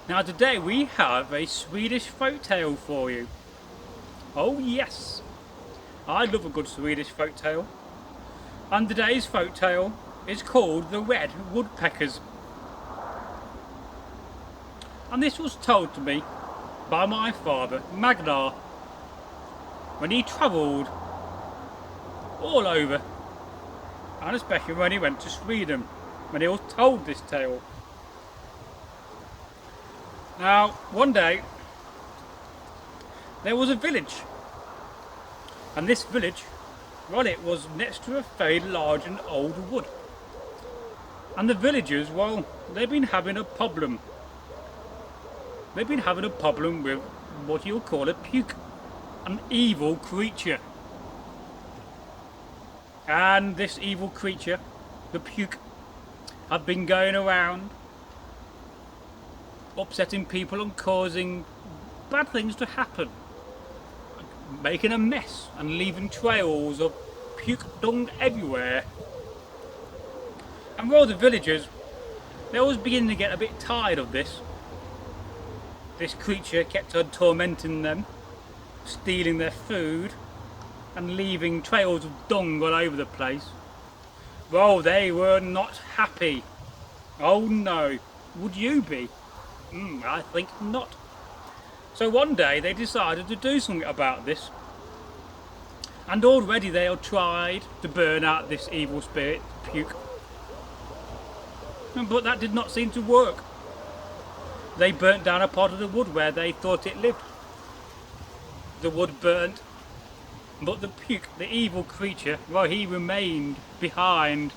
Now today we have a Swedish folktale for you. Oh yes, I love a good Swedish folktale. And today's folktale is called the Red Woodpeckers. And this was told to me by my father, Magnar, when he travelled all over, and especially when he went to Sweden, when he was told this tale. Now, one day, there was a village, and this village, well, it was next to a very large and old wood. And the villagers, well, they've been having a problem. They've been having a problem with what you'll call a puke, an evil creature. And this evil creature, the puke, had been going around upsetting people and causing bad things to happen, making a mess and leaving trails of puke dung everywhere. And all the villagers, they was beginning to get a bit tired of this. This creature kept on tormenting them, stealing their food and leaving trails of dung all over the place. Well, they were not happy. Oh no, would you be? I think not. So one day they decided to do something about this. And already they had tried to burn out this evil spirit, puke. But that did not seem to work. They burnt down a part of the wood where they thought it lived. The wood burnt, but the puke, the evil creature, well, he remained behind,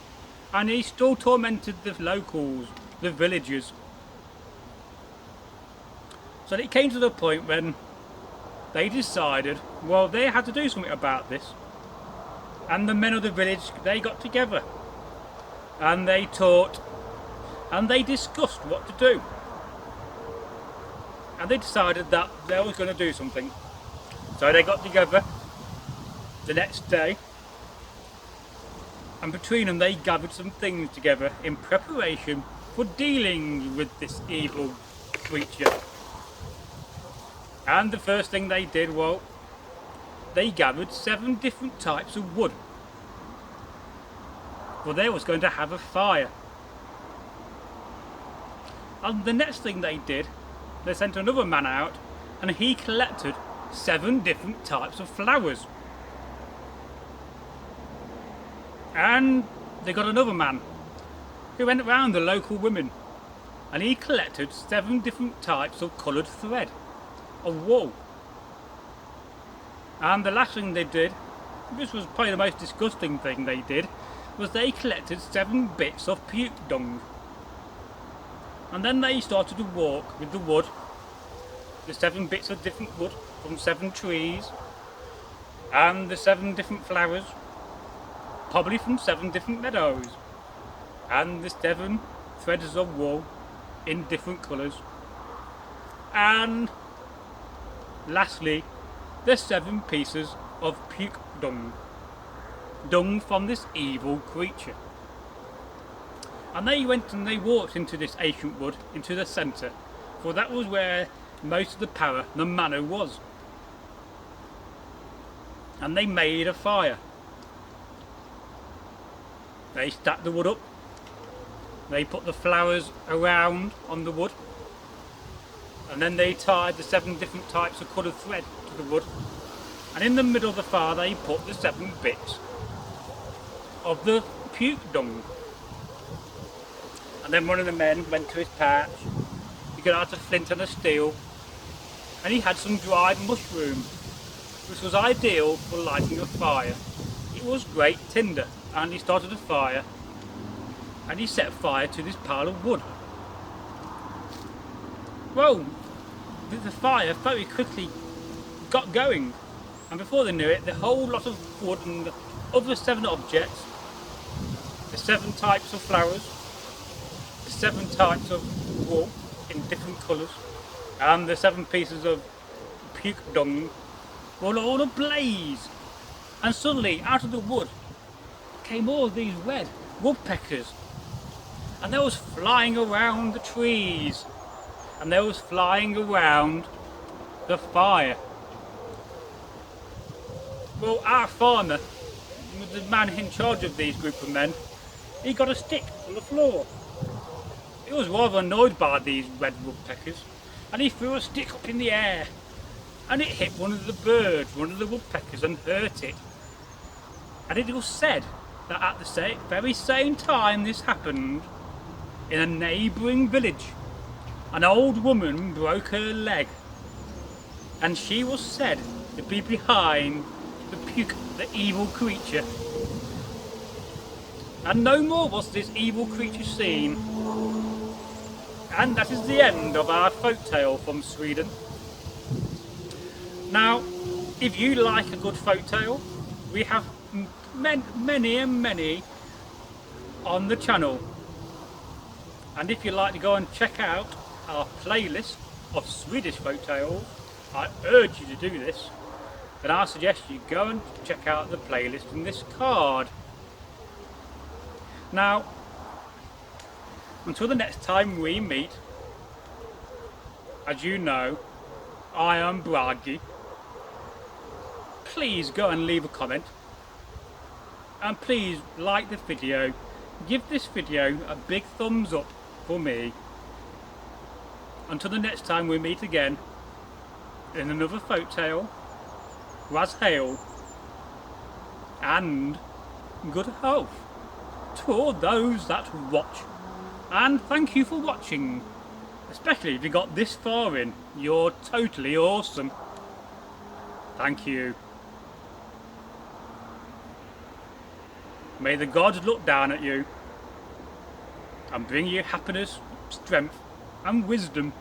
and he still tormented the locals, the villagers. So it came to the point when they decided, well, they had to do something about this. And the men of the village, they got together, and they talked, and they discussed what to do. And they decided that they were going to do something. So they got together the next day, and between them they gathered some things together in preparation for dealing with this evil creature. And the first thing they did, well, they gathered 7 different types of wood. Well, they was going to have a fire. And the next thing they did, they sent another man out, and he collected 7 different types of flowers. And they got another man who went around the local women, and he collected 7 different types of coloured thread of wool. And the last thing they did, this was probably the most disgusting thing they did, was they collected 7 bits of puke dung. And then they started to walk with the wood, the 7 bits of different wood from 7 trees, and the 7 different flowers, probably from 7 different meadows, and the 7 threads of wool in different colours, and lastly the 7 pieces of puke dung from this evil creature. And they went and they walked into this ancient wood, into the centre, for that was where most of the power, the mana was. And they made a fire. They stacked the wood up. They put the flowers around on the wood. And then they tied the 7 different types of coloured thread to the wood. And in the middle of the fire they put the 7 bits of the puke dung. And then one of the men went to his pouch, he got out a flint and a steel, and he had some dried mushroom, which was ideal for lighting a fire. It was great tinder, and he started a fire, and he set fire to this pile of wood. Well, the fire very quickly got going, and before they knew it, the whole lot of wood and the other 7 objects, the 7 types of flowers, the 7 types of wool in different colours, and the 7 pieces of puke dung were all ablaze. And suddenly, out of the wood came all these red woodpeckers, and they was flying around the trees, and they was flying around the fire. Well, our farmer, the man in charge of these group of men, he got a stick on the floor. He was rather annoyed by these red woodpeckers, and he threw a stick up in the air, and it hit one of the birds, one of the woodpeckers, and hurt it. And it was said that at the very same time this happened, in a neighbouring village, an old woman broke her leg, and she was said to be behind the puke, the evil creature. And no more was this evil creature seen. And that is the end of our folktale from Sweden. Now, if you like a good folktale, we have many and many on the channel. And if you'd like to go and check out our playlist of Swedish folktales, I urge you to do this. Then I suggest you go and check out the playlist in this card. Now, until the next time we meet, as you know, I am Bragi. Please go and leave a comment, and please like the video. Give this video a big thumbs up for me. Until the next time we meet again in another folktale, was hail and good health to all those that watch. And thank you for watching, especially if you got this far in. You're totally awesome. Thank you. May the gods look down at you and bring you happiness, strength and wisdom.